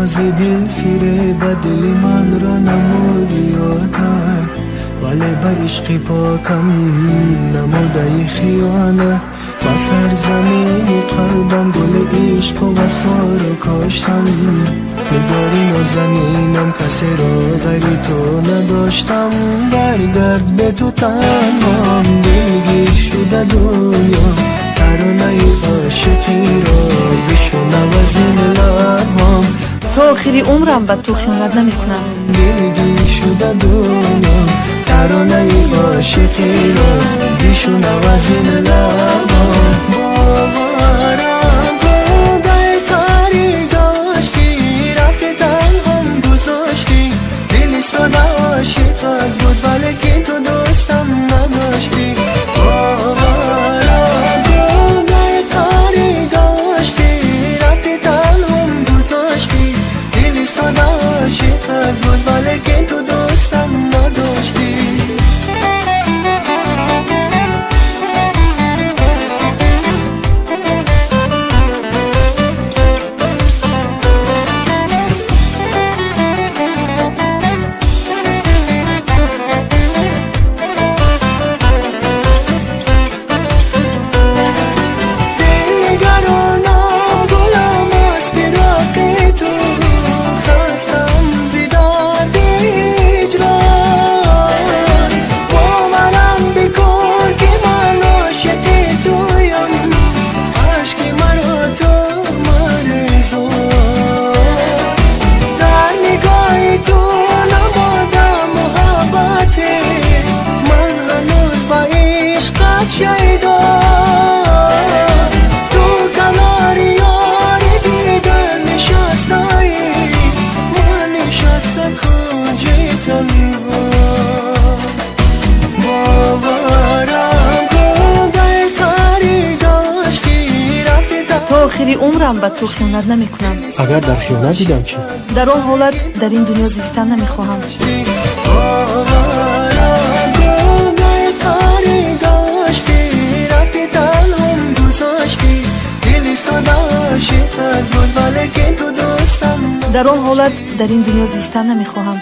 بازی دل فریب دل من را نمودی عادت، ولی به عشق پاکم نموده خیانت. و سرزمین قلبم گل عشق و وفا رو کاشتم، نگاری نازنینم کسی رو غیر تو نداشتم. برگرد به تو تنهام، دلگیر شده دنیا، ترانه عاشقی رو بشنو از این لبام. تا آخری عمرم به تو خیانت نمی کنم. دلگیر شده دنیا، ترانه عاشقی رو بشنو از این لبام. باورم کن کاری داشتی، رفتی تنهام گذاشتی. دل ساده عاشقت بود ولی که تو دوستم نداشتی. باورم کن کاری داشتی، رفتی تنهام گذاشتی. دل ساده عاشقت بود ولی که تو دوستم نداشتی. تا آخری عمرم به تو خیانت نمی کنم. اگر در خیانت دیدم چی؟ در آن حالت در این دنیا زیستن نمی خواهم. در آن حالت در این دنیا زیستن نمی خواهم.